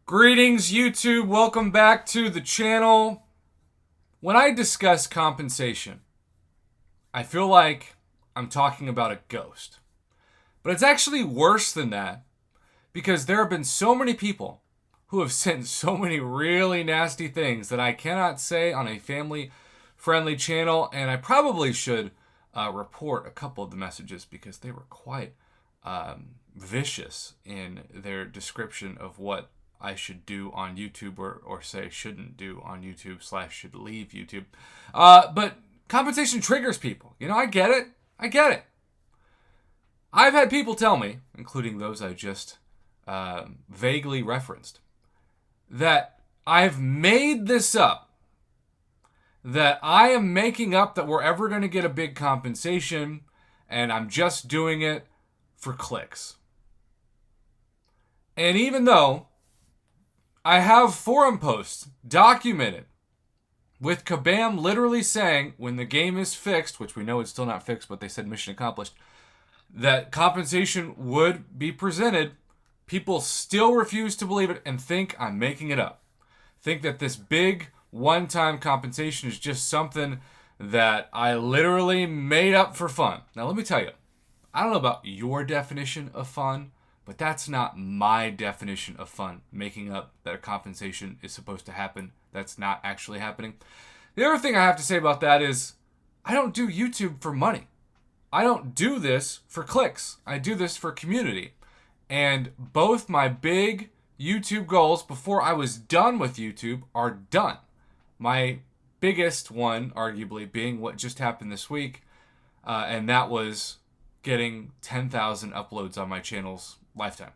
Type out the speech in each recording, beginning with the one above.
Greetings, YouTube. Welcome back to the channel. When I discuss compensation, I feel like I'm talking about a ghost. But it's actually worse than that because there have been so many people who have sent so many really nasty things that I cannot say on a family friendly channel, and I probably should report a couple of the messages because they were quite vicious in their description of what I should do on YouTube or say shouldn't do on YouTube / should leave YouTube. But compensation triggers people. You know, I get it. I get it. I've had people tell me, including those I just vaguely referenced, that I've made this up. That I am making up that we're ever going to get a big compensation and I'm just doing it for clicks. And even though I have forum posts documented with Kabam literally saying when the game is fixed, which we know it's still not fixed, but they said mission accomplished, that compensation would be presented, people still refuse to believe it and think I'm making it up. Think that this big one-time compensation is just something that I literally made up for fun. Now let me tell you, I don't know about your definition of fun, but that's not my definition of fun, making up that a compensation is supposed to happen that's not actually happening. The other thing I have to say about that is I don't do YouTube for money. I don't do this for clicks. I do this for community. And both my big YouTube goals before I was done with YouTube are done. My biggest one, arguably, being what just happened this week, and that was getting 10,000 uploads on my channel's lifetime.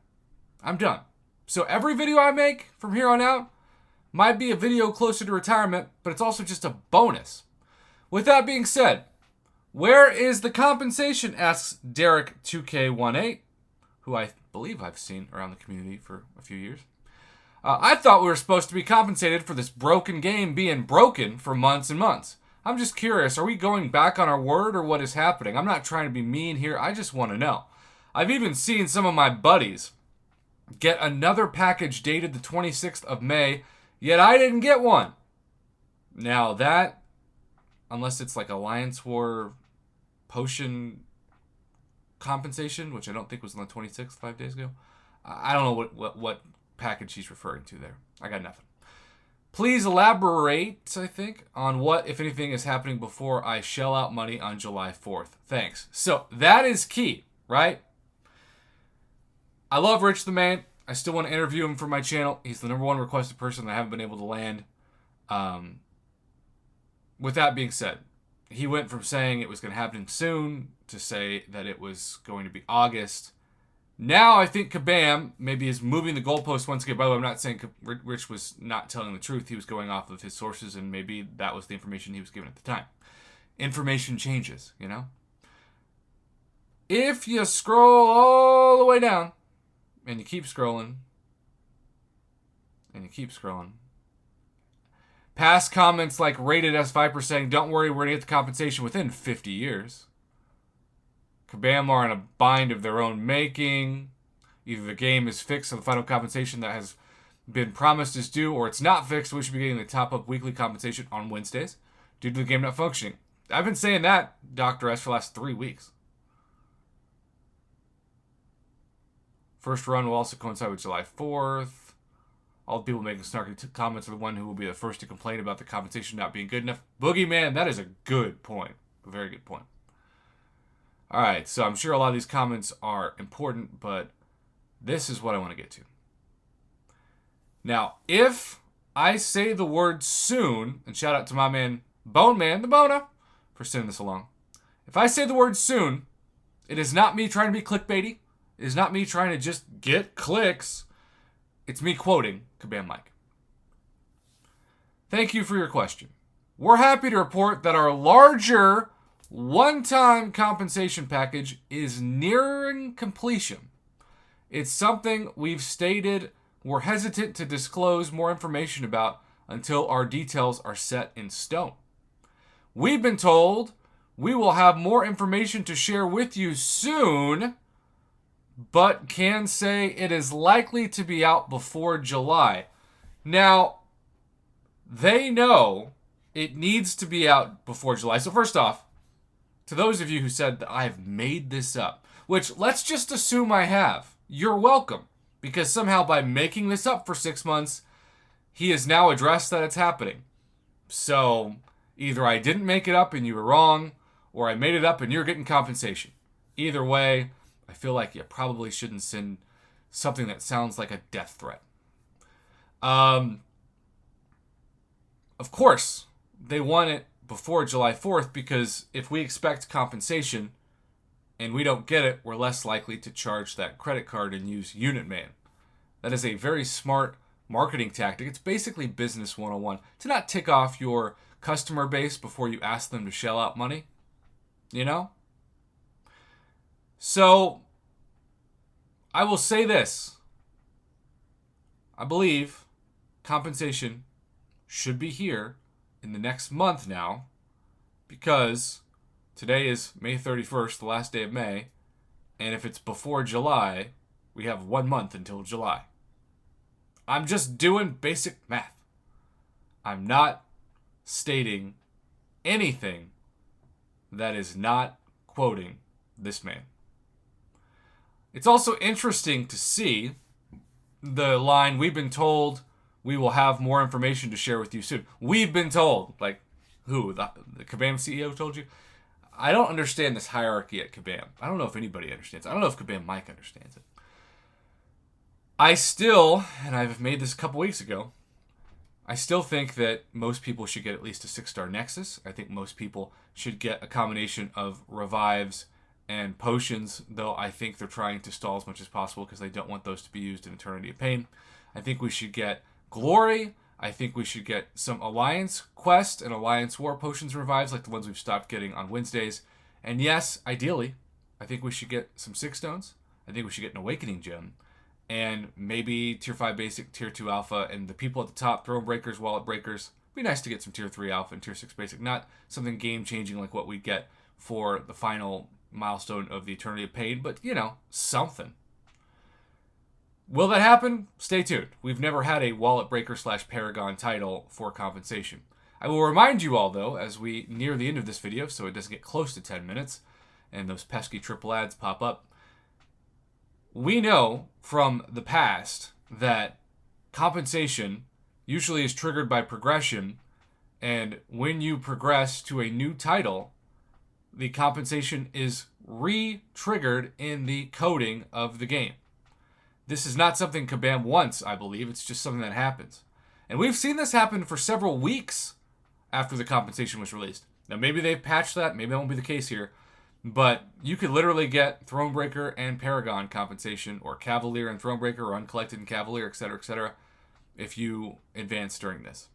I'm done. So every video I make from here on out might be a video closer to retirement, but it's also just a bonus. With that being said, where is the compensation, asks Derek2K18, who I believe I've seen around the community for a few years. I thought we were supposed to be compensated for this broken game being broken for months and months. I'm just curious, are we going back on our word or what is happening? I'm not trying to be mean here, I just want to know. I've even seen some of my buddies get another package dated the 26th of May, yet I didn't get one. Now that, unless it's like Alliance War potion compensation, which I don't think was on the 26th, 5 days ago. I don't know what package he's referring to there. I got nothing. Please elaborate, I think, on what, if anything, is happening before I shell out money on July 4th. Thanks. So that is key, right? I love Rich the Man. I still want to interview him for my channel. He's the number one requested person that I haven't been able to land. With that being said, he went from saying it was going to happen soon to say that it was going to be August. Now I think Kabam maybe is moving the goalpost once again. By the way, I'm not saying Rich was not telling the truth. He was going off of his sources, and maybe that was the information he was given at the time. Information changes, you know? If you scroll all the way down, and you keep scrolling, and you keep scrolling, past comments like Rated S5 saying, don't worry, we're going to get the compensation within 50 years. Kabam are in a bind of their own making. Either the game is fixed and the final compensation that has been promised is due, or it's not fixed. We should be getting the top-up weekly compensation on Wednesdays due to the game not functioning. I've been saying that, Dr. S, for the last 3 weeks. First run will also coincide with July 4th. All the people making snarky comments are the one who will be the first to complain about the compensation not being good enough. Boogeyman, that is a good point. A very good point. All right, so I'm sure a lot of these comments are important, but this is what I want to get to. Now, if I say the word soon, and shout out to my man Bone Man, the Bona, for sending this along. If I say the word soon, it is not me trying to be clickbaity. It is not me trying to just get clicks. It's me quoting Kabam Mike. Thank you for your question. We're happy to report that our larger one-time compensation package is nearing completion. It's something we've stated we're hesitant to disclose more information about until our details are set in stone. We've been told we will have more information to share with you soon, but can say it is likely to be out before July. Now, they know it needs to be out before July. So first off, to those of you who said that I've made this up, which let's just assume I have, you're welcome. Because somehow by making this up for 6 months, he has now addressed that it's happening. So either I didn't make it up and you were wrong, or I made it up and you're getting compensation. Either way, I feel like you probably shouldn't send something that sounds like a death threat. Of course, they want it before July 4th because if we expect compensation and we don't get it, we're less likely to charge that credit card and use Unit Man. That is a very smart marketing tactic. It's basically business 101 to not tick off your customer base before you ask them to shell out money. You know? So, I will say this. I believe compensation should be here in the next month now because today is May 31st, the last day of May, and if it's before July, we have 1 month until July. I'm just doing basic math. I'm not stating anything that is not quoting this man. It's also interesting to see the line, we've been told we will have more information to share with you soon. We've been told. Like, who? The Kabam CEO told you? I don't understand this hierarchy at Kabam. I don't know if anybody understands. I don't know if Kabam Mike understands it. I still, and I've made this a couple weeks ago, I still think that most people should get at least a 6-star Nexus. I think most people should get a combination of revives and potions, though I think they're trying to stall as much as possible because they don't want those to be used in Eternity of Pain. I think we should get Glory. I think we should get some Alliance Quest and Alliance War potions and revives like the ones we've stopped getting on Wednesdays. And yes, ideally, I think we should get some 6 stones. I think we should get an Awakening Gem. And maybe Tier 5 Basic, Tier 2 Alpha, and the people at the top, Throne Breakers, Wallet Breakers. It'd be nice to get some Tier 3 Alpha and Tier 6 Basic. Not something game-changing like what we get for the final milestone of the Eternity of Pain, but, you know, something. Will that happen? Stay tuned. We've never had a Wallet Breaker / Paragon title for compensation. I will remind you all, though, as we near the end of this video, so it doesn't get close to 10 minutes, and those pesky triple ads pop up, we know from the past that compensation usually is triggered by progression, and when you progress to a new title, the compensation is re-triggered in the coding of the game. This is not something Kabam wants, I believe. It's just something that happens. And we've seen this happen for several weeks after the compensation was released. Now, maybe they've patched that. Maybe that won't be the case here. But you could literally get Thronebreaker and Paragon compensation, or Cavalier and Thronebreaker, or Uncollected and Cavalier, etc., if you advance during this.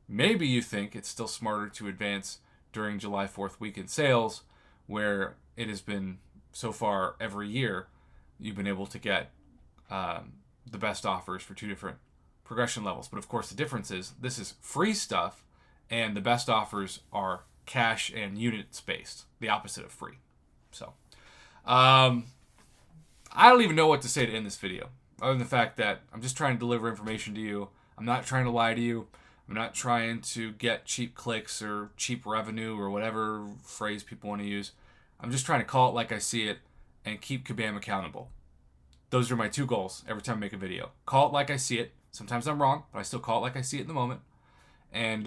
Maybe you think it's still smarter to advance during July 4th weekend sales, where it has been, so far, every year, you've been able to get the best offers for 2 different progression levels. But of course, the difference is this is free stuff, and the best offers are cash and units based, the opposite of free. So, I don't even know what to say to end this video, other than the fact that I'm just trying to deliver information to you. I'm not trying to lie to you. I'm not trying to get cheap clicks or cheap revenue or whatever phrase people want to use. I'm just trying to call it like I see it and keep Kabam accountable. Those are my 2 goals every time I make a video. Call it like I see it. Sometimes I'm wrong, but I still call it like I see it in the moment. And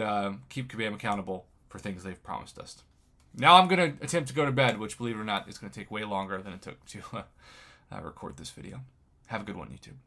keep Kabam accountable for things they've promised us. Now I'm going to attempt to go to bed, which, believe it or not, is going to take way longer than it took to record this video. Have a good one, YouTube.